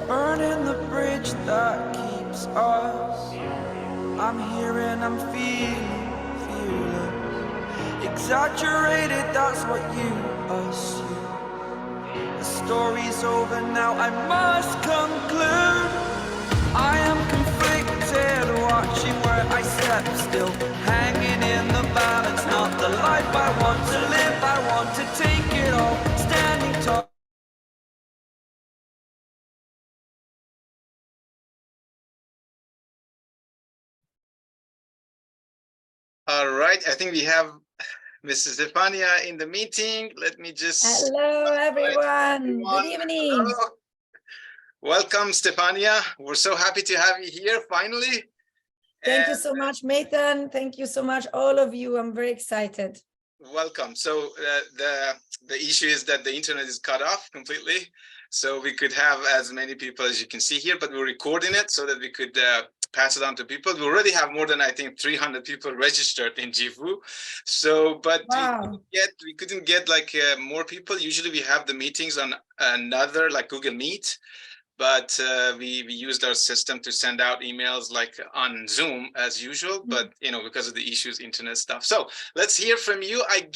Burning the bridge that keeps us. I'm here and I'm feeling exaggerated, that's what you assume. The story's over now, I must conclude. I am conflicted, watching where I step still, hanging in the balance, not the life I want to live. I want to take it all, standing tall. All right, I think we have Mrs. Estefania in the meeting. Let me just... Hello, everyone. Good evening. Hello. Welcome, Estefania. We're so happy to have you here, finally. Thank you so much, Nathan. Thank you so much, all of you. I'm very excited. Welcome. So the issue is that the internet is cut off completely. So we could have as many people as you can see here, but we're recording it so that we could pass it on to people. We already have more than, I think, 300 people registered in Jifo. So, but Wow. we couldn't get like more people. Usually we have the meetings on another, like Google Meet, but we used our system to send out emails like on Zoom as usual, but you know, because of the issues, internet stuff. So let's hear from you. I've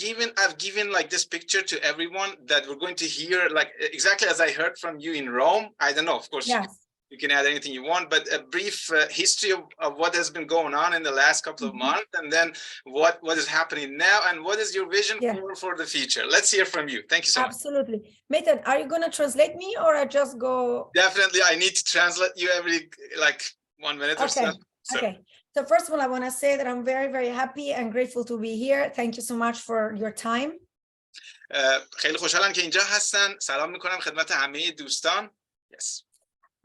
given like this picture to everyone that we're going to hear like exactly as I heard from you in Rome. I don't know, of course. Yes. You can add anything you want, but a brief history of what has been going on in the last couple of months, and then what is happening now, and what is your vision for the future. Let's hear from you. Thank you so much. Absolutely. Nathan, are you going to translate me or I just go? Definitely. I need to translate you every like 1 minute or so. Okay. So first of all, I want to say that I'm very, very happy and grateful to be here. Thank you so much for your time. خیلی خوشحالم که اینجا هستن. سلام میکنم خدمت همه دوستان. Yes.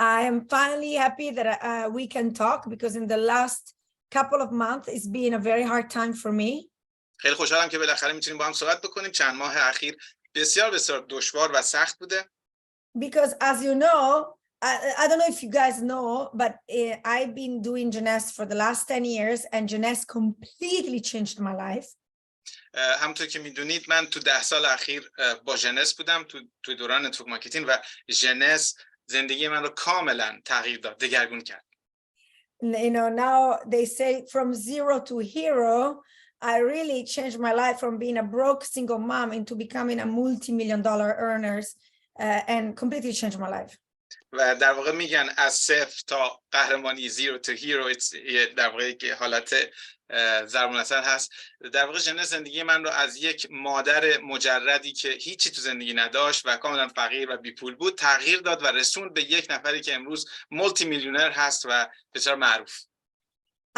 I am finally happy that we can talk because in the last couple of months it's been a very hard time for me. خیلی خوشحالم که بالاخره میتونیم با هم صحبت بکنیم. چند ماه اخیر بسیار بسیار دشوار و سخت بوده. Because as you know, I don't know if you guys know, but I've been doing Jeunesse for the last 10 years and Jeunesse completely changed my life. همونطور که میدونید من تو 10 سال اخیر با ژنس بودم تو دوران نتورک مارکتینگ و ژنس زندگی من رو کاملا تغییر داد، دگرگون کرد. You know, now they say from zero to hero. I really changed my life from being a broke single mom into becoming a multi-million-dollar earners and completely changed my life. و در واقع میگن از صفر تا قهرمانی زیرو تو هیرو در واقع که حالت ضرب المثل هست. در واقع ژنس زندگی من رو از یک مادر مجردی که هیچی تو زندگی نداشت و کاملا فقیر و بی پول بود تغییر داد و رسوند به یک نفری که امروز مولتی میلیونر هست و بسیار معروف.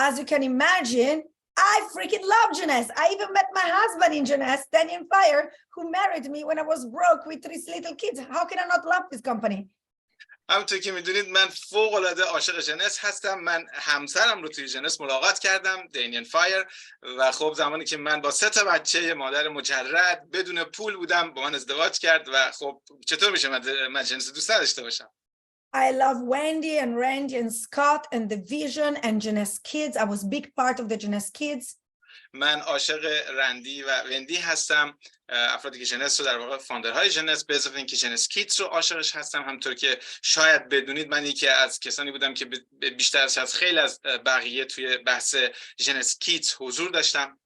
As you can imagine, I freaking love Jeunesse. I even met my husband in Jeunesse, Daniel Fire, who married me when I was broke with 3 little kids. How can I not love this company? همونطور که میدونید من فوق العاده عاشق ژنس هستم. من همسرم رو توی ژنس ملاقات کردم، دانیل فایر، و خب زمانی که من با 3 تا بچه مادر مجرد بدون پول بودم با من ازدواج کرد و خب چطور میشه من ژنس دوست نداشته باشم؟ I love Wendy and Randy and Scott and the Vision and Jeunesse Kids. I was a big part of the Jeunesse Kids. من عاشق رندی و وندی هستم، افرادی که ژنس رو در واقع فاندرهای ژنس، به اضافه اینکه ژنس کیدز رو عاشقش هستم. همونطور که شاید بدونید من یکی از کسانی بودم که بیشتر از خیلی از بقیه توی بحث ژنس کیدز حضور داشتم.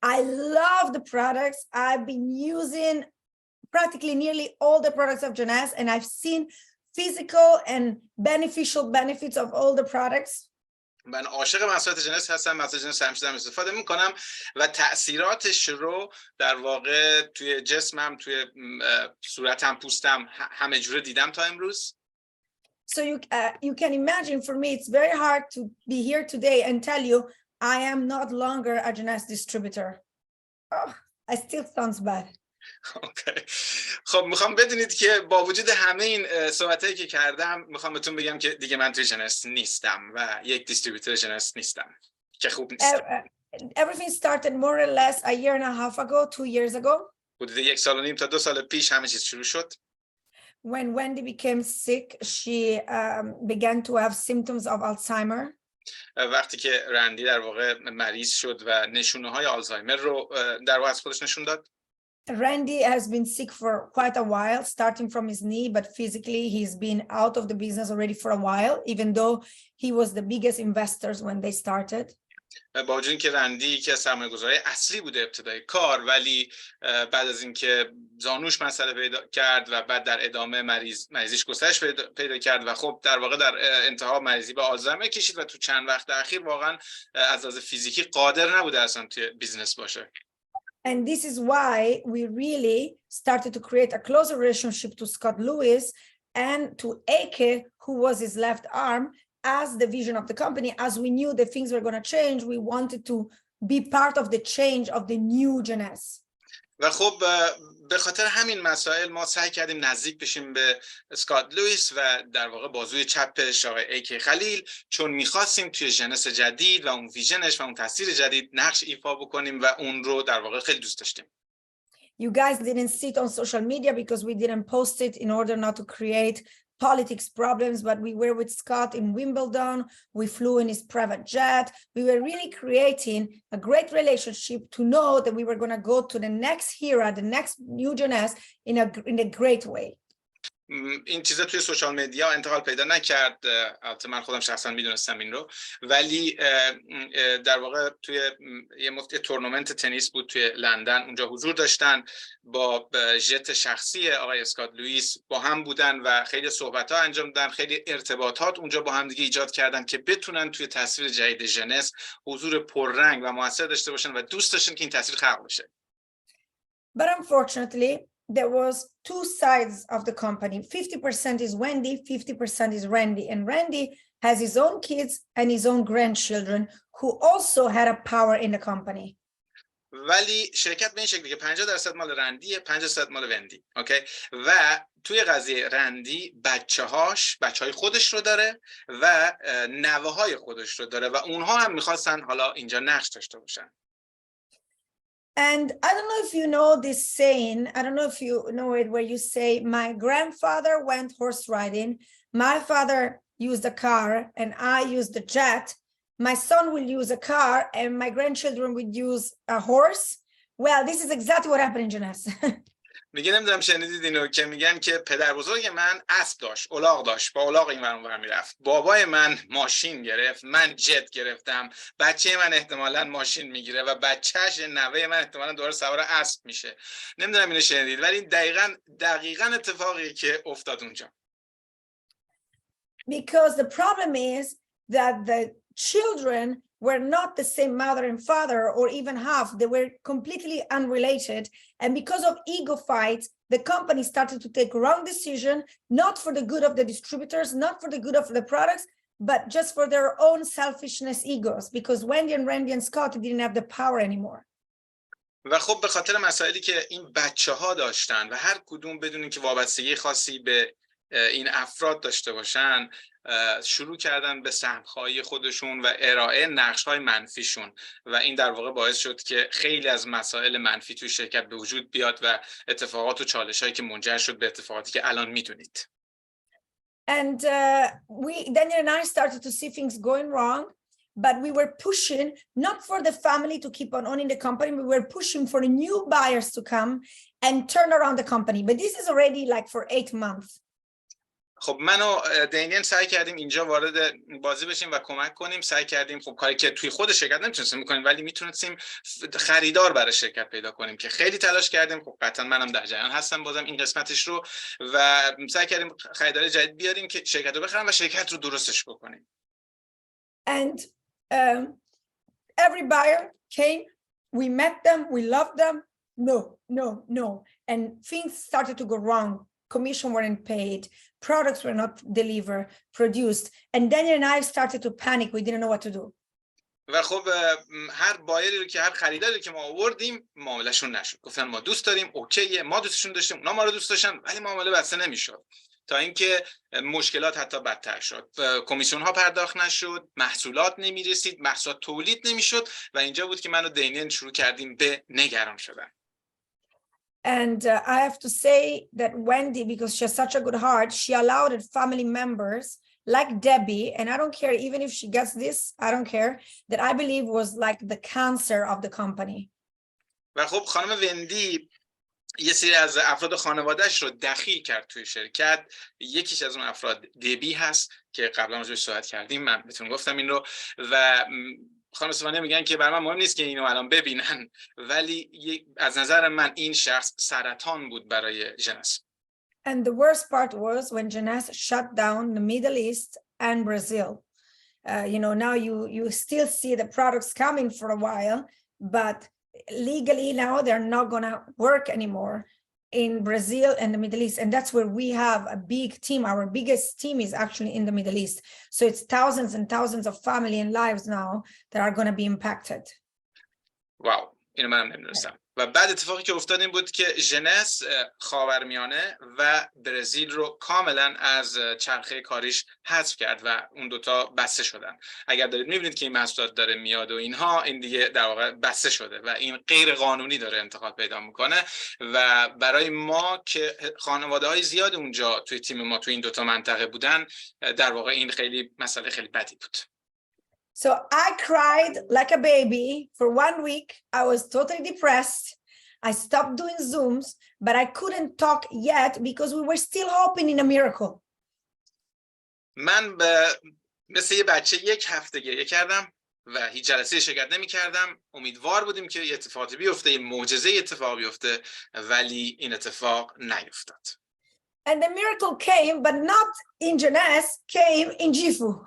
I love the products. I've been using practically nearly all the products of Jeunesse and I've seen physical and beneficial benefits of all the products. من عاشق محصولات ژنس هستم، محصولات ژنس همیشه دارم استفاده میکنم و تأثیراتش رو در واقع توی جسمم، توی صورتم، پوستم همه جوره دیدم تا امروز. So you can imagine for me it's very hard to be here today and tell you I am not longer a Jeunesse distributor. Oh, I still sounds bad. اوکی. خب میخوام بدونید که با وجود همه این صحبتایی که کردم میخوام بهتون بگم که دیگه من توی جنس نیستم و یک دیستریبیوتور جنس نیستم که خوب نیستم. Everything started more or less a year and a half ago, 2 years ago. حدود 1 سال و نیم تا 2 سال پیش همه چیز شروع شد. When Wendy became sick, she began to have symptoms of Alzheimer. وقتی که رندی در واقع مریض شد و نشونه های آلزایمر رو در واقع از خودش نشون داد. Randy has been sick for quite a while, starting from his knee, but physically he's been out of the business already for a while, even though he was the biggest investors when they started. با وجود اینکه رندی یکی از سرمایه‌گذارهای اصلی بوده ابتدای کار، ولی بعد از اینکه زانوش مسئله پیدا کرد و بعد در ادامه مریضیش گسترش پیدا کرد و خب در واقع در انتها مریضی به آلزایمر کشید و تو چند وقت اخیر واقعا از لحاظ فیزیکی قادر نبوده اصلا توی بیزنس باشه. And this is why we really started to create a closer relationship to Scott Lewis and to Eke, who was his left arm, as the vision of the company. As we knew that things were going to change, we wanted to be part of the change of the new Jeunesse. و خب به خاطر همین مسائل ما سعی کردیم نزدیک بشیم به اسکات لوئیس و در واقع بازوی چپش آقای ایکی خلیل، چون می‌خواستیم توی ژنس جدید و اون ویژنش و اون تاثیر جدید نقش ایفا بکنیم و اون رو در واقع خیلی دوست داشتیم. You guys didn't see it on social media because we didn't post it in order not to create politics problems, but we were with Scott in Wimbledon. We flew in his private jet. We were really creating a great relationship to know that we were going to go to the next era, the next new Jeunesse in a great way. این چیزا توی سوشال مدیا انتقال پیدا نکرد. البته من خودم شخصا میدونستم این رو، ولی در واقع توی یه تورنمنت تنیس بود توی لندن، اونجا حضور داشتن، با ژت شخصی آقای اسکات لوئیس با هم بودن و خیلی صحبت‌ها انجام دادن، خیلی ارتباطات اونجا با هم دیگه ایجاد کردن که بتونن توی تصویر جدید ژنس حضور پررنگ و موثر داشته باشن و دوست داشتن که این تصویر خلق بشه. But unfortunately, there was two sides of the company. 50% is Wendy, 50% is Randy. And Randy has his own kids and his own grandchildren who also had a power in the company. ولی شرکت به این شکلی که 50% مال رندیه، 50% مال وندی. اوکی؟ و توی قضیه رندی بچه‌های خودش رو داره و نوه‌های خودش رو داره و اونها هم می‌خواستن حالا اینجا نقش داشته باشن. And I don't know if you know this saying, I don't know if you know it, where you say, my grandfather went horse riding, my father used a car, and I used the jet. My son will use a car, and my grandchildren would use a horse. Well, this is exactly what happened in Jeunesse. میگه نمیدونم شنیدید اینو که میگن که پدر بزرگ من اسب داشت، الاغ داشت، با الاغ این ور اون ور میرفت. بابای من ماشین گرفت، من جت گرفتم. بچه من احتمالاً ماشین میگیره و بچه‌ش نوه من احتمالاً دوباره سوار اسب میشه. نمیدونم اینو شنیدید، ولی دقیقاً اتفاقی که افتاد اونجا. Because the problem is that the children were not the same mother and father or even half. They were completely unrelated. And because of ego fights, the company started to take wrong decision, not for the good of the distributors, not for the good of the products, but just for their own selfishness egos, because Wendy and Randy and Scott didn't have the power anymore. و خب به خاطر مسائلی که این بچه‌ها داشتن و هر کدوم بدون اینکه وابستگی خاصی به این افراد داشته باشن، شروع کردن به سهم‌خواهی خودشون و ارائه نقش‌های منفیشون و این در واقع باعث شد که خیلی از مسائل منفی توی شرکت به وجود بیاد و اتفاقات و چالش‌هایی که منجر شد به اتفاقاتی که الان می‌دونید. And Daniel and I started to see things going wrong, but we were pushing not for the family to keep on owning the company, we were pushing for the new buyers to come and turn around the company. But this is already like for 8 months. خب من و دینین سعی کردیم اینجا وارد بازی بشیم و کمک کنیم. سعی کردیم خب کاری که توی خود شرکت نمیتونستیم بکنیم، ولی میتونستیم خریدار برای شرکت پیدا کنیم که خیلی تلاش کردیم. خب قطعا منم در جریان هستم بازم این قسمتش رو، و سعی کردیم خریدار جدید بیاریم که شرکت رو بخرن و شرکت رو درستش بکنیم. And every buyer came, we met them, we loved them. No. And things started to go wrong. Commission weren't paid, products were not delivered, produced, and Daniel and I started to panic. We didn't know what to do. و خب هر بایری رو که هر خریداری که ما آوردیم معاملهشون نشد. گفتن ما دوست داریم، اوکیه، ما دوستشون داشتیم، اونا ما رو دوست داشتن، ولی معامله بسته نمیشد. تا اینکه مشکلات حتی بدتر شد. کمیسیون ها پرداخت نشد، محصولات نمیرسید، محصولات تولید نمیشد و اینجا بود که من و دینین شروع کردیم به نگران شدن. And I have to say that Wendy, because she has such a good heart, she allowed her family members like Debbie, and I don't care even if she gets this, I don't care, that I believe was like the cancer of the company. و خب خانم وندی یه سری از افراد خانوادهش رو دخیل کرد توی شرکت. یکیش از اون افراد دبی هست که قبلا راجعش صحبت کردیم، من بهتون گفتم این رو. و خانم استفانیا میگن که برای من مهم نیست که اینو الان ببینن، ولی از نظر من این شخص سرطان بود برای جنس. And the worst part was when Jeunesse shut down the Middle East and Brazil. You know, now you still see the products coming for a while, but legally now they're not going to work anymore in Brazil and the Middle East. And that's where we have a big team. Our biggest team is actually in the Middle East. So it's thousands and thousands of family and lives now that are going to be impacted. Wow. اینو منم نمی‌دونستم. و بعد اتفاقی که افتاد این بود که ژنس خاورمیانه و برزیل رو کاملا از چرخه کاریش حذف کرد و اون دوتا بسته شدن. اگر دارید می‌بینید که این محصولات داره میاد و اینها، این دیگه در واقع بسته شده و این غیر قانونی داره انتقال پیدا میکنه. و برای ما که خانواده‌های زیاد اونجا توی تیم ما توی این دوتا منطقه بودن، در واقع این خیلی مسئله خیلی بدی بود. So I cried like a baby for 1 week. I was totally depressed. I stopped doing Zooms, but I couldn't talk yet because we were still hoping in a miracle. من مثل یه بچه 1 هفته گریه کردم و هیچ جلسه شرکت نمی‌کردم. امیدوار بودیم که یه اتفاقی بیفته، یه معجزه اتفاق بیفته، ولی این اتفاق نیفتاد. And the miracle came, but not in Jeunesse, came in جیفو.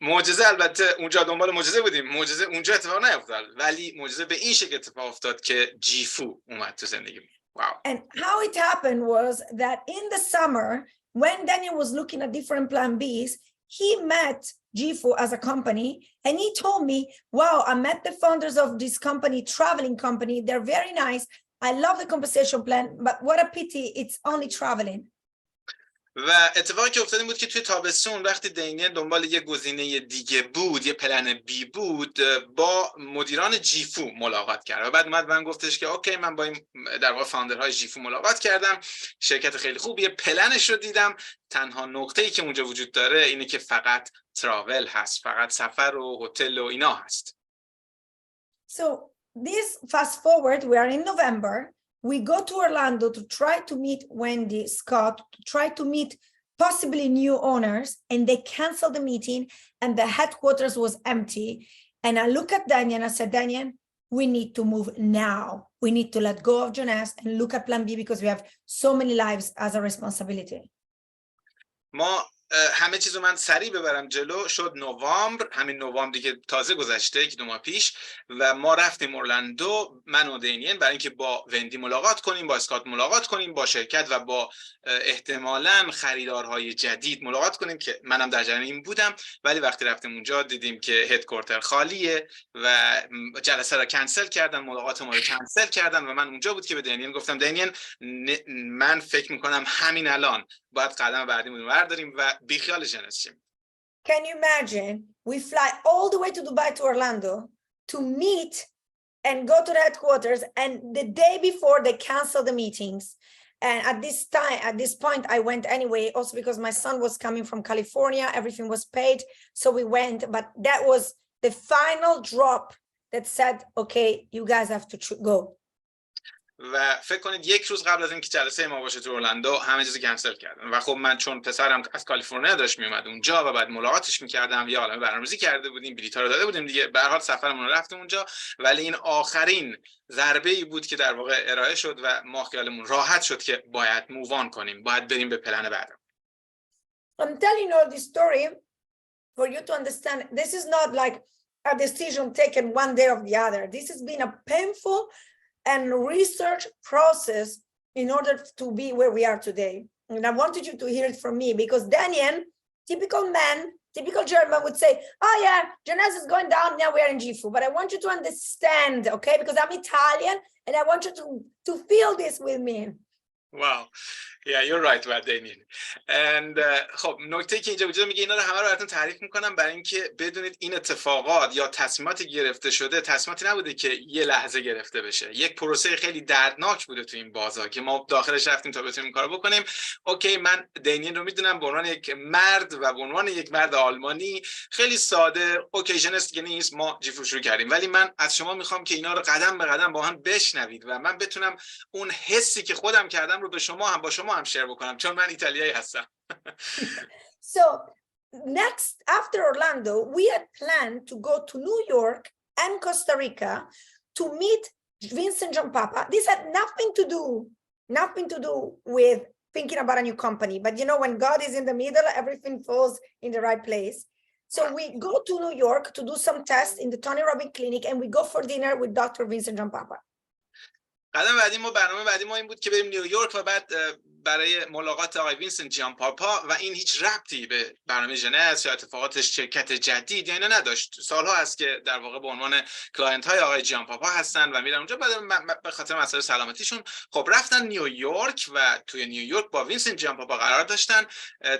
معجزه البته اونجا دنبال معجزه بودیم، معجزه اونجا اتفاق نیفتاد، ولی معجزه به این شکل اتفاق افتاد که جیفو اومد تو زندگی. Wow. And how it happened was that in the summer, when Daniel was looking at different plan Bs, he met Jifo as a company, and he told me, wow, I met the founders of this company, traveling company. They're very nice. I love the compensation plan, but what a pity, it's only traveling. و اتفاقی که افتاد این بود که توی تابستون وقتی دینیل دنبال یه گزینه دیگه بود، یه پلن بی بود، با مدیران جیفو ملاقات کرد و بعد اومد من گفتش که اوکی، من با این در واقع فاوندرهای جیفو ملاقات کردم، شرکت خیلی خوبیه، پلنش رو دیدم، تنها نقطه‌ای که اونجا وجود داره اینه که فقط تراول هست، فقط سفر و هتل و اینا هست. So this fast forward, we are in November. We go to Orlando to try to meet Wendy Scott, to try to meet possibly new owners, and they canceled the meeting and the headquarters was empty. And I look at Daniel and I said, Daniel, we need to move now. We need to let go of Jeunesse and look at plan B because we have so many lives as a responsibility. ما همه چیزو من سریع ببرم جلو. شد نوامبر، همین نوامبری که تازه گذشته، 1-2 ماه پیش، و ما رفتیم اورلندو، من و دینین، برای اینکه با وندی ملاقات کنیم، با اسکات ملاقات کنیم، با شرکت و با احتمالاً خریدارهای جدید ملاقات کنیم که منم در جریان این بودم. ولی وقتی رفتیم اونجا دیدیم که هدکوارتر خالیه و جلسه رو کنسل کردن، ملاقات ما رو کنسل کردن و من اونجا بود که به دینین گفتم دینین، من فکر می‌کنم همین الان باید قدم بعدیمون برداریم و بیخیال جنس شیم. Can you imagine? We fly all the way to Dubai to Orlando to meet and go to the headquarters, and the day before they cancel the meetings. And at this point, I went anyway, also because my son was coming from California, everything was paid, so we went. But that was the final drop that said, okay, you guys have to go. و فکر کنید 1 روز قبل از اینکه جلسه ما باشه تو اورلندو همه چیزو کنسل کردن و خب من چون پسرم از کالیفرنیا داشت میومد اونجا و بعد ملاقاتش میکردم، یه عالمه برنامه‌ریزی کرده بودیم، بلیط‌ها رو داده بودیم دیگه، به هر حال سفرمون رو رفتیم اونجا، ولی این آخرین ضربه‌ای بود که در واقع ارائه شد و ما خیالمون راحت شد که باید مووان کنیم، باید بریم به پلن بعدی. I'm telling you this story for you to understand. This is not like a decision taken one day or the other. This has been a painful and research process in order to be where we are today. And I wanted you to hear it from me because Daniel, typical man, typical German would say, oh yeah, Jeunesse is going down, now we are in Gifu. But I want you to understand, okay? Because I'm Italian and I want you to feel this with me. Wow. Yeah, you're right about Damien. And خب نکته که اینجا وجود میگه اینا رو همه رو براتون تعریف میکنم برای اینکه بدونید این اتفاقات یا تصمیماتی گرفته شده تصمیماتی نبوده که یه لحظه گرفته بشه. یک پروسه خیلی دردناک بوده تو این بازار که ما داخلش رفتیم تا بتونیم این کارو بکنیم. اوکی، من دینین رو میدونم به عنوان یک مرد و به عنوان یک مرد آلمانی خیلی ساده اوکیژنست که نیست ما جیفو شروع کردیم، ولی من از شما میخوام که اینا رو قدم به قدم با هم بشنوید و من بتونم اون حسی که خودم کردم رو به شما هم با شما هم شیر بکنم چون من ایتالیایی هستم. So next, after Orlando, we had planned to go to New York and Costa Rica to meet Vincent John Papa. This had nothing to do with thinking about a new company. But you know, when God is in the middle, everything falls in the right place. So we go to New York to do some tests in the Tony Robbins clinic, and we go for dinner with Dr. Vincent John Papa. برنامه بعدی ما این بود که بریم نیویورک و بعد برای ملاقات آقای وینسنت جان پاپا و این هیچ ربطی به برنامه ژنس یا اتفاقات شرکت جدید یا اینا نداشت. سالها هست که در واقع به عنوان کلاینت های آقای جان پاپا هستن و میرن اونجا بعد به خاطر مسائل سلامتیشون خب رفتن نیویورک و توی نیویورک با وینسنت جان پاپا قرار داشتن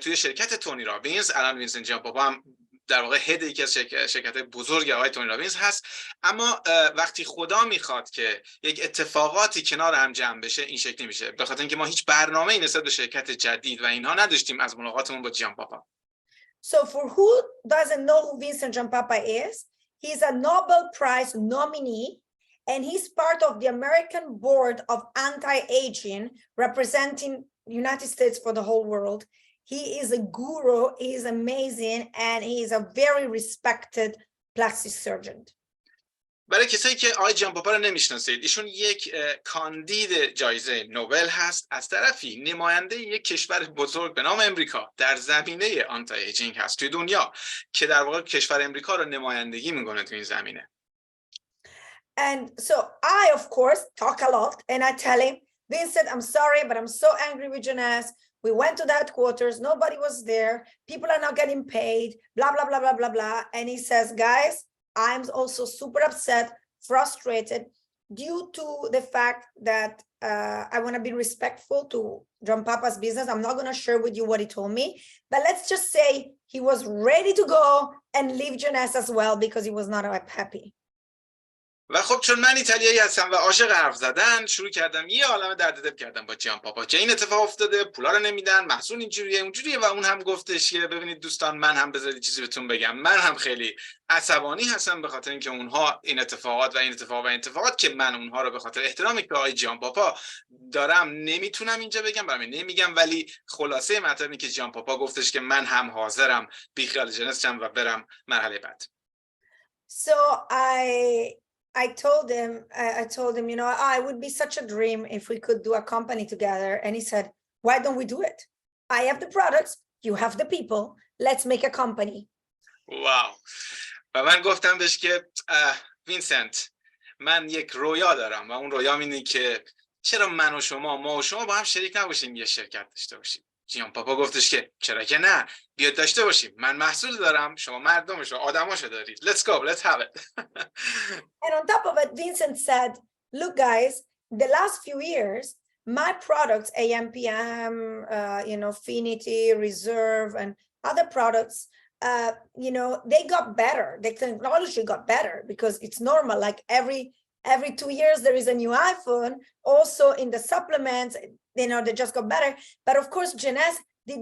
توی شرکت تونی رابینز. الان وینسنت جان پاپا هم در واقع هد یکی از شرکت‌های بزرگ آقای تونی رابینز هست. اما وقتی خدا میخواد که یک اتفاقاتی کنار هم جمع بشه این شکلی میشه، به خاطر اینکه ما هیچ برنامه‌ای نسبت به شرکت جدید و اینها نداشتیم از ملاقاتمون با جان پاپا. So for who doesn't know who Vincent John Papa is, he's a Nobel Prize nominee and he's part of the American board of anti-aging representing the United States for the whole world. He is a guru, he is amazing, and he is a very respected plastic surgeon. برای کسایی که آقای جان پاپا رو نمیشناسید، ایشون یک کاندید جایزه نوبل هست، از طرفی نماینده یک کشور بزرگ به نام امریکا در زمینه آنتی ایجینگ هست توی دنیا که در واقع کشور امریکا رو نمایندگی میکنه توی این زمینه. And so I of course talk a lot and I tell him, Vincent, I'm sorry, but I'm so angry with Jeunesse. We went to the headquarters, nobody was there, people are not getting paid, blah, blah, blah, blah, blah, blah. And he says, guys, I'm also super upset, frustrated due to the fact that I want to be respectful to John Papa's business. I'm not going to share with you what he told me, but let's just say he was ready to go and leave Jeunesse as well because he was not happy. و خب چون من ایتالیایی هستم و عاشق حرف زدن شروع کردم یه عالمه درد دل کردم با جان پاپا که این اتفاق افتاده، پولا رو نمیدن، محصول اینجوریه اونجوریه و اون هم گفتش که ببینید دوستان من هم بذارید چیزی بهتون بگم، من هم خیلی عصبانی هستم به خاطر اینکه اونها این اتفاقات که من اونها رو به خاطر احترامی که آقای جان پاپا دارم نمیتونم اینجا بگم، برام نمیگم، ولی خلاصه مطلب اینه که جان پاپا گفتش که من هم حاضرم بیخیال ژنس شم و برم مرحله بعد. So I told him, you know, it would be such a dream if we could do a company together. And he said, why don't we do it? I have the products, you have the people, let's make a company. واو. و من گفتم بهش که وینسنت من یک رویا دارم و اون رویا اینه که چرا ما و شما با هم شریک نباشیم یه شرکت داشته باشیم. جان پاپا گفتش که چرا که نه، بیاد داشته باشیم، من محصول دارم، شما مردمشو آدماشو دارید، let's go, let's have it. And on top of it, Vincent said, look guys, the last few years my products, AMPM, you know, Finity, Reserve, and other products, you know, they got better, the technology got better because it's normal, like every 2 years there is a new iPhone. Also in the supplements, you know, they just got better. But of course, Jeunesse did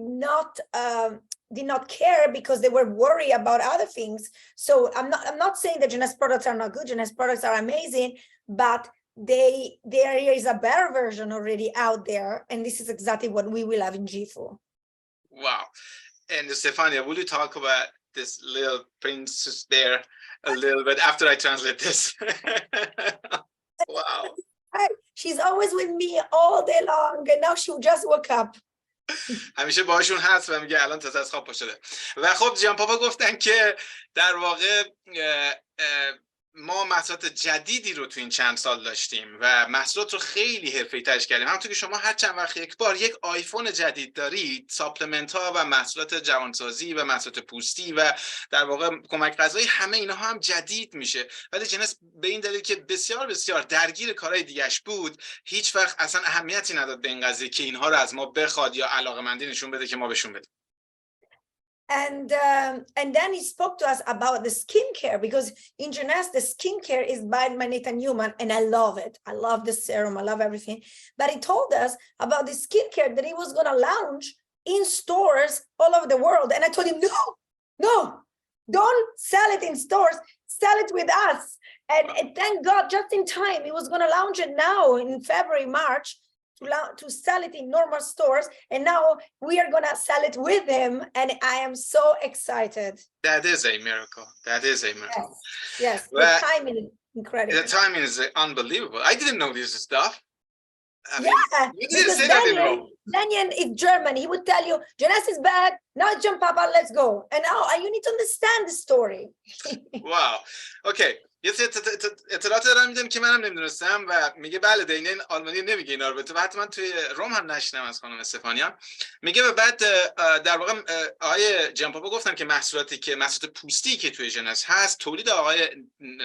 not care because they were worried about other things. So I'm not saying that Jeunesse products are not good. Jeunesse products are amazing, but there is a better version already out there, and this is exactly what we will have in Gifu. Wow. And Stefania, will you talk about this little princess there a little bit after I translate this? Wow. She's always with me all day long, and now she just woke up. همیشه باهاشون هست و میگه الان تازه از خواب پا شده. و خب جان پاپا گفتن که در واقع ما محصولات جدیدی رو تو این چند سال داشتیم و محصولات رو خیلی حرفه‌ای‌ترش کردیم. همونطور که شما هر چند وقت یک بار یک آیفون جدید دارید، ساپلمنت ها و محصولات جوانسازی و محصولات پوستی و در واقع کمک غذایی، همه اینها هم جدید میشه. ولی جنس به این دلیل که بسیار بسیار درگیر کارهای دیگه‌اش بود، هیچ وقت اصلا اهمیتی نداد به این قضیه که اینها رو از ما بخواد یا علاقه‌مندی نشون بده که ما بهشون بدیم. And then he spoke to us about the skincare, because in Jeunesse, the skincare is by Manhattan Newman, and I love it. I love the serum. I love everything. But he told us about the skincare that he was going to launch in stores all over the world. And I told him, no, don't sell it in stores. Sell it with us. And thank God, just in time, he was going to launch it now in February, March, to sell it in normal stores, and now we are gonna sell it with him, and I am so excited. That is a miracle. That is a miracle. Yes, the timing is incredible. The timing is unbelievable. I didn't know this stuff. I mean, Yeah, you didn't because say that in Rome. Daniel is German. He would tell you, Jeunesse is bad. Now jump, Papa, let's go. And now you need to understand the story. Wow. Okay. یه اطلاعات دارم میدم که منم نمیدونستم و میگه بله دینه این آلمانی نمیگه اینا رو، و حتی من توی روم هم نشنم از خانم استفانیا. میگه و بعد در واقع آقای جیمپاپا گفتن که محصولات پوستی که توی ژنس هست تولید آقای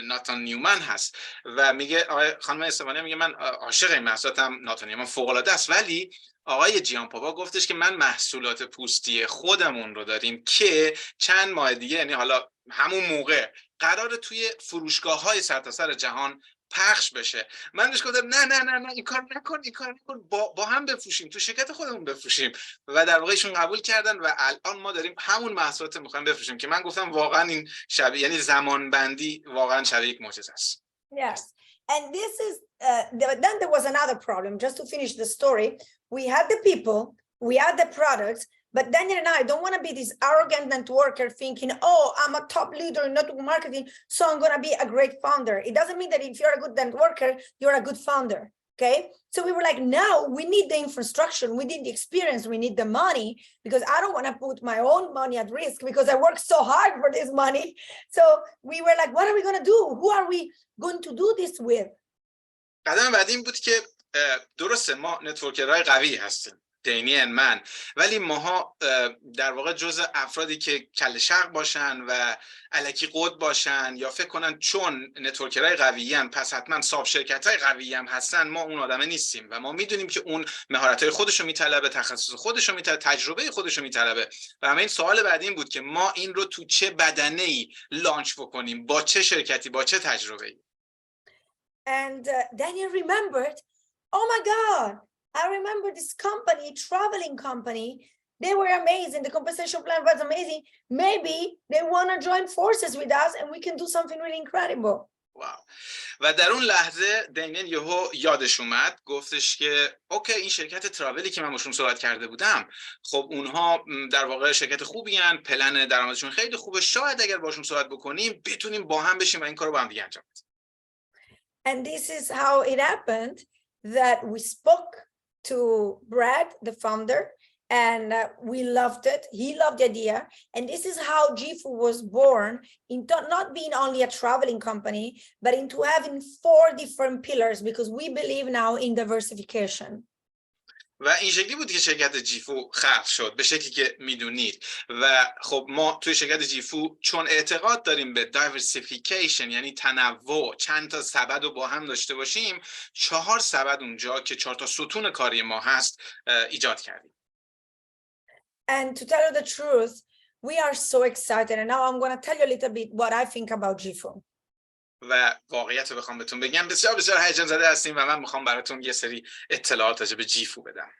ناتان نیومن هست و میگه آقای خانم استفانیا میگه من عاشق این محصولاتم، ناتان نیومن فوق العاده است، ولی آقای جیانپاپا گفتش که من محصولات پوستی خودمون رو داریم که چند ماه دیگه، یعنی حالا همون موقع قرار توی فروشگاه‌های سرتاسر جهان پخش بشه. من بهش گفتم نه این کار نکن با هم بفروشیم، تو شرکت خودمون بفروشیم، و در واقع ایشون قبول کردن و الان ما داریم همون محصولات می‌خوایم بفروشیم که من گفتم واقعا این شبیه، یعنی زمان بندی واقعا شبیه یک معجزه است. Yes. And this is then there was another problem. Just to finish the story, we had the people, we had the products, but Daniel and I don't want to be this arrogant networker thinking, oh, I'm a top leader in network marketing, so I'm going to be a great founder. It doesn't mean that if you're a good networker, you're a good founder. Okay. So we were like, now we need the infrastructure, we need the experience, we need the money, because I don't want to put my own money at risk because I worked so hard for this money. So we were like, what are we going to do? Who are we going to do this with? قدم بعدی این بود که درسته ما نتورکرهای قوی هستیم، دینی من، ولی ماها در واقع جزء افرادی که کله شق باشن و الکی قد باشن یا فکر کنن چون نتورکرهای قوی ان پس حتما صاحب شرکت‌های قوی هم هستن، ما اون آدمه نیستیم و ما میدونیم که اون مهارت‌های خودشو میطلبه، تخصص خودشو میطلبه، تجربه خودشو میطلبه، و همین سوال بعدی این بود که ما این رو تو چه بدنه‌ای لانچ بکنیم، با چه شرکتی، با چه تجربه‌ای. And Daniel remembered, oh my God, I remember this company, traveling company. They were amazing. The compensation plan was amazing. Maybe they want to join forces with us and we can do something really incredible. واو. و در اون لحظه دینیل یهو یادش اومد، گفتش که اوکی این شرکت تراولی که من باشون صحبت کرده بودم، خب اونها در واقع شرکت خوبی ان، پلن درآمدشون خیلی خوبه، شاید اگر باشون صحبت بکنیم بتونیم با هم بشیم و این کارو با هم دیگه انجام بدیم. And this is how it happened that we spoke to Brad, the founder, and we loved it. He loved the idea. And this is how Jifu was born, into not being only a traveling company, but into having 4 different pillars, because we believe now in diversification. و این شکلی بود که شرکت جیفو خلق شد به شکلی که میدونید. و خب ما توی شرکت جیفو چون اعتقاد داریم به دایورسیفیکیشن، یعنی تنوع، چند تا سبد رو با هم داشته باشیم، 4 سبد اونجا که 4 تا ستون کاری ما هست ایجاد کردیم. And to tell you the truth, we are so excited. And now I'm going to tell you a little bit what I think about Jifu. و واقعیت رو بخوام بهتون بگم بسیار بسیار هیجان زده هستیم و من میخوام براتون یه سری اطلاعات راجع به جیفو بدم.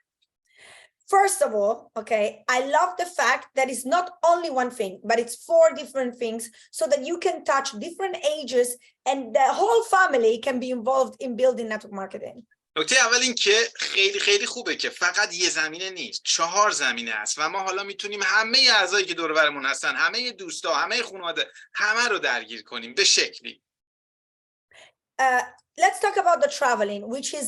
First of all, okay, I love the fact that it's not only one thing, but it's 4 different things so that you can touch different ages and the whole family can be involved in building network marketing. نکته اول این که خیلی خیلی خوبه که فقط یه زمینه نیست، 4 زمینه است و ما حالا میتونیم همه اعضایی که دور و برمون هستن، همه دوستا، همه خانواده، همه رو درگیر کنیم به شکلی. Let's talk about the traveling, which is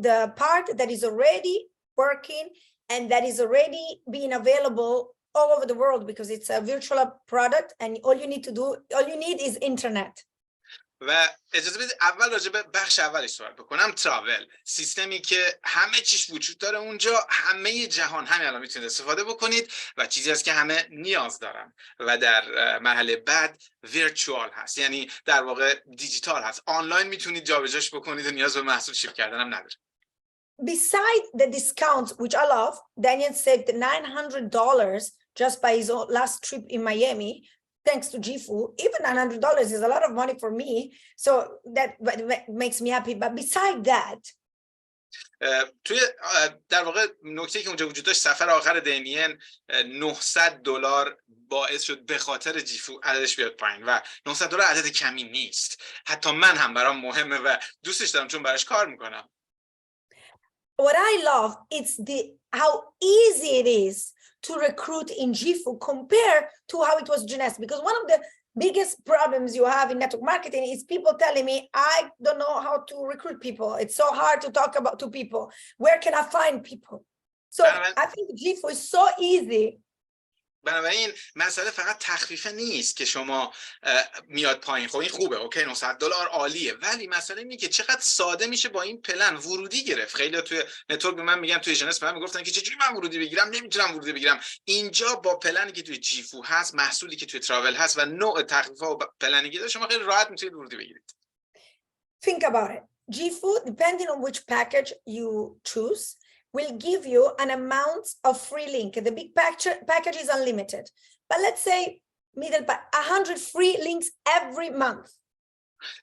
the part that is already working and that is already being available all over the world because it's a virtual product and all you need is internet. و اجازه بدید اول راجع به بخش اولش صحبت بکنم. تراول، سیستمی که همه چیش وجود داره اونجا، همه جهان همین الان میتونید استفاده بکنید و چیزی هست که همه نیاز دارن. و در مرحله بعد ویرچوال هست، یعنی در واقع دیجیتال هست، آنلاین میتونید جابجاش بکنید و نیاز به محصول شیپ کردن هم نداره. Besides the discounts, which I love, Daniel saved $900 just by his last trip in Miami, thanks to Jifu. Even $900 is a lot of money for me, so that makes me happy. But besides that, توی در واقع نکته که اونجا وجود داشت، سفر آخر دنیل $900 باعث شد به خاطر جیفو عددش بیاد پایین و $900 عدد کمی نیست. حتی من هم برام مهمه و دوستش دارم چون براش کار میکنم. what I love is how easy it is to recruit in Jifu compared to how it was Jeunesse. Because one of the biggest problems you have in network marketing is people telling me, I don't know how to recruit people. It's so hard to talk to people. Where can I find people? So I think Jifu is so easy. بنابراین مسئله فقط تخفیف نیست که شما میاد پایین. خب این خوبه، اوکی، $900 عالیه، ولی مسئله اینه که چقدر ساده میشه با این پلن ورودی گرفت. خیلی توی نتورک به من میگن، توی جنس به من میگفتن که چجوری من ورودی بگیرم، نمیتونم ورودی بگیرم. اینجا با پلنی که توی جیفو هست، محصولی که توی تراول هست و نوع تخفیف‌ها و پلنی که داره، شما خیلی راحت میتونید ورودی بگیرید. Think about it. Jifu, depending on which package you choose, will give you an amount of free link. The big package is unlimited. But let's say middle 100 free links every month.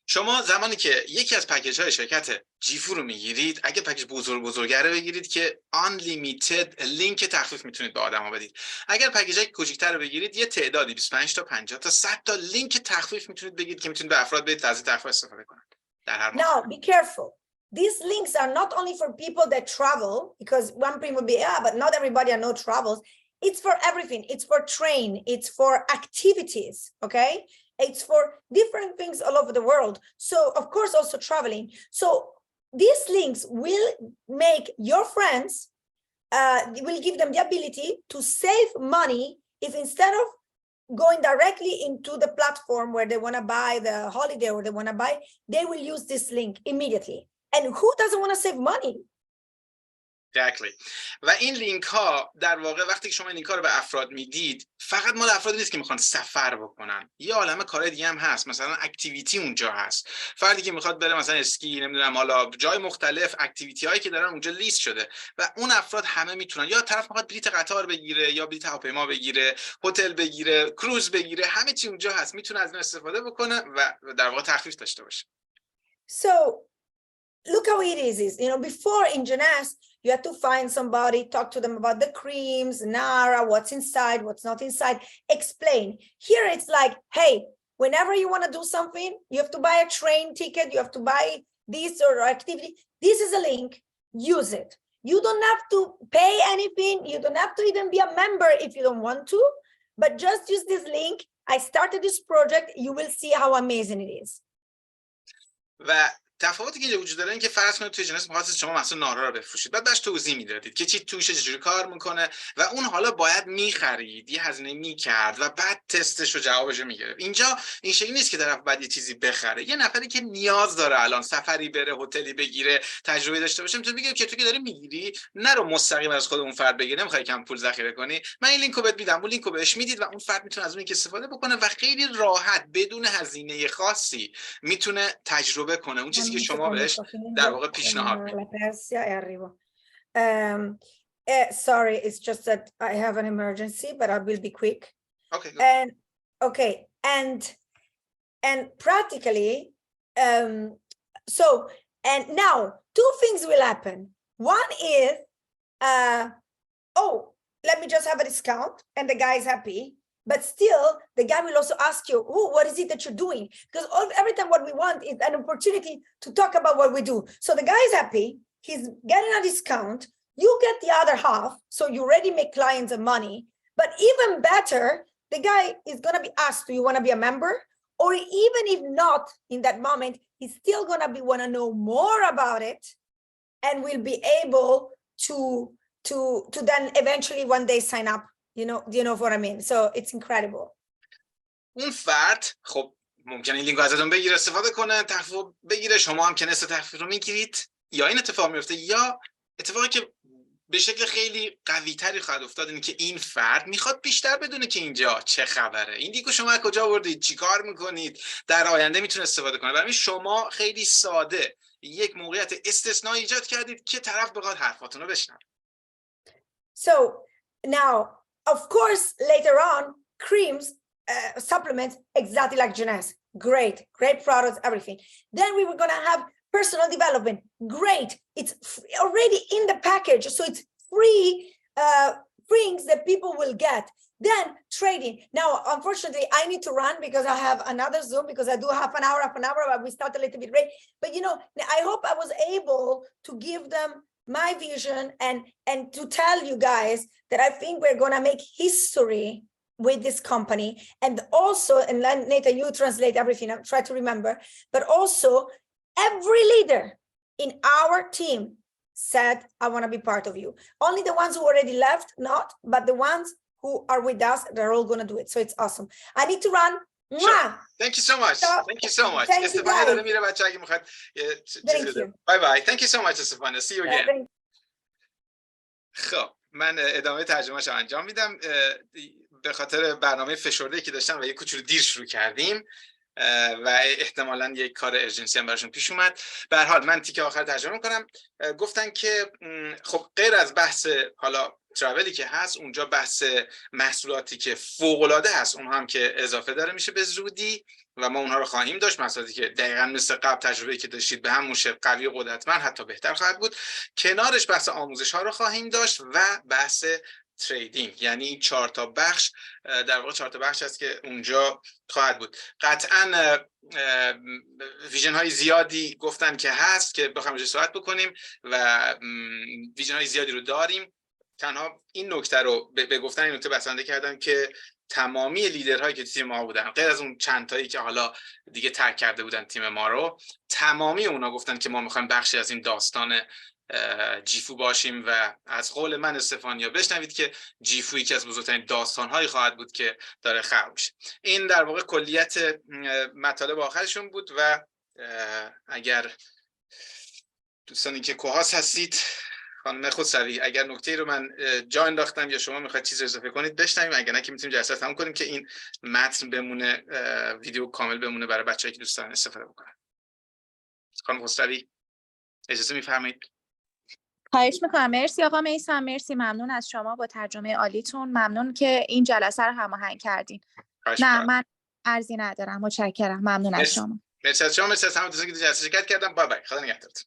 شما زمانی که یکی از پکیج های شرکت جیفو رو میگیرید، اگه پکیج بزرگتره بگیرید که unlimited لینک تخفیف میتونید به آدما بدید. اگر پکیج های کوچیک‌تر رو بگیرید، یه تعدادی 25 تا 50 تا 100 تا لینک تخفیف میتونید بگید که میتونید به افراد بدید از این تخفیف استفاده کنند در هر ماه. Now be careful. These links are not only for people that travel, because one thing would be, but not everybody I know travels. It's for everything. It's for train. It's for activities, okay? It's for different things all over the world. So, of course, also traveling. So these links will make your friends, will give them the ability to save money if instead of going directly into the platform where they want to buy the holiday or they want to buy, they will use this link immediately. And who doesn't want to save money? Exactly. و این لینک ها در واقع وقتی که شما این لینک ها رو به افراد میدید، فقط مال افرادی نیست که میخوان سفر بکنن. یه عالمه کار دیگه هم هست، مثلا اکتیویتی اونجا هست. فردی که میخواد بره مثلا اسکی، نمیدونم، حالا جای مختلف، اکتیویتی هایی که دارن اونجا لیست شده و اون افراد همه میتونن، یا طرف میخواد بلیط قطار بگیره یا بلیط هواپیما بگیره، هتل بگیره، کروز بگیره، همه چی اونجا هست، میتونه از اون استفاده بکنه و در واقع تخفیف داشته باشه. So look how it is, you know, before in Jeunesse, you had to find somebody, talk to them about the creams, Nara, what's inside, what's not inside, explain. Here it's like, hey, whenever you want to do something, you have to buy a train ticket, you have to buy this or activity. This is a link, use it. You don't have to pay anything. You don't have to even be a member if you don't want to, but just use this link. I started this project. You will see how amazing it is. و تفاوتی که اینجا وجود داره این که فرض کنید توی جنس می‌خواستید شما محصول نارا رو بفروشید، بعد بهش توضیح میدادید که چی توشه، چجوری کار میکنه و اون حالا باید میخرید، یه هزینه میکرد و بعد تستش و جوابش رو میگرفت. اینجا این شکلی نیست که طرف بعد یه چیزی بخره. یه نفری که نیاز داره الان سفری بره، هتلی بگیره، تجربه داشته باشه، میتونه بگه که تو که داری میگیری نرو مستقیم از خود اون فرد بگیر، نمیخوای کم پول ذخیره کنی، من این لینکو بهت میدم، اون لینکو بهش میدید و اون فرد میتونه از اون لینک استفاده بکنه و خیلی راحت بدون هزینه خاصی میتونه تجربه کنه اون چیزی که شما بهش در واقع پیشنهاد میدید. Sorry, it's just that I have an emergency, but I will be quick. Okay. And practically, and now two things will happen. One is, oh, let me just have a discount, and the guy is happy. But still, the guy will also ask you, oh, what is it that you're doing? Because every time what we want is an opportunity to talk about what we do. So the guy is happy. He's getting a discount. You get the other half. So you already make clients and money. But even better, the guy is going to be asked, do you want to be a member? Or even if not in that moment, he's still going to want to know more about it and will be able to then eventually one day sign up. You know what I mean? So it's incredible. اون فرد خب ممکنه این لینک رو ازتون بگیره، استفاده کنه، تخفیف بگیره، شما هم که نصف تخفیف رو میگیرید، یا این اتفاق میفته، یا اتفاقی که به شکل خیلی قوی تری خواهد افتاد اینه که این فرد میخواد بیشتر بدونه که اینجا چه خبره، این دیگه شما کجا آوردید، چیکار میکنید، در آینده میتونه استفاده کنه. برای شما خیلی ساده یک موقعیت استثنایی ایجاد کردید که طرف بخواد حرفاتون رو بشنوه. So now, of course, later on, creams, supplements, exactly like Jeunesse. Great products, everything. Then we were going to have personal development. Great. It's already in the package. So it's free things that people will get. Then trading. Now, unfortunately, I need to run because I have another Zoom because I do half an hour, but we start a little bit late. But, you know, I hope I was able to give them my vision and to tell you guys that I think we're going to make history with this company. And also, and then Nathan, you translate everything, I'll try to remember, but also every leader in our team said, I want to be part of you. Only the ones who already left, not, but the ones who are with us, they're all going to do it. So it's awesome. I need to run. Sure. Thank you so much. Thank you so much. استفانیا داره میره، بچه اگه میخواد بای بای. Thank you so much استفانیا. See you again. خب من ادامه ترجمه‌شو انجام میدم. به خاطر برنامه فشرده‌ای که داشتم و یه کوچولو دیر شروع کردیم و احتمالاً یک کار ارجنسی هم براشون پیش اومد. به هر حال من تیکه آخر ترجمه می‌کنم. گفتن که خب غیر از بحث حالا تراولی که هست، اونجا بحث محصولاتی که فوق‌العاده هست اونها هم که اضافه داره میشه به زودی و ما اونها رو خواهیم داشت. محصولاتی که دقیقاً مثل قبل تجربه‌ای که داشتید به همون شکل قوی و قدرتمند، حتی بهتر خواهد بود. کنارش بحث آموزش ها رو خواهیم داشت و بحث تریدینگ، یعنی 4 تا بخش، در واقع 4 تا بخش است که اونجا خواهد بود. قطعاً ویژن های زیادی گفتن که هست که بخوایم روش صحبت بکنیم و ویژن های زیادی رو داریم. تنها این نکته رو به گفتن این نکته بسنده کردم که تمامی لیدرهایی که تیم ما بودن، غیر از اون چند تایی که حالا دیگه ترک کرده بودن تیم ما رو، تمامی اونا گفتن که ما میخوایم بخشی از این داستان جیفو باشیم و از قول من استفانیا بشنوید که جیفو یکی از بزرگترین داستان‌هایی خواهد بود که داره خلق میشه. این در واقع کلیت مطالب آخرشون بود و اگر دوستانی که کوهاس هستید، خانم خسروی، اگر نکته‌ای رو من جا انداختم یا شما میخواید چیزی اضافه کنید بشنویم، اگر نه که میتونیم جلسه تموم کنیم که این متن بمونه، ویدیو کامل بمونه برای بچه‌ای که دوست دارن استفاده بکنن. خانم خسروی اجازه میفرمایید؟ خواهش میکنم. مرسی آقا میثم، مرسی، ممنون از شما با ترجمه عالیتون، ممنون که این جلسه رو هماهنگ کردین. نه من عرضی ندارم، متشکرم، ممنون از شما. مرسی از شما، مرسی از همه دوستانی که جلسه شرکت کردن. بای بای، خدا نگهدارتون.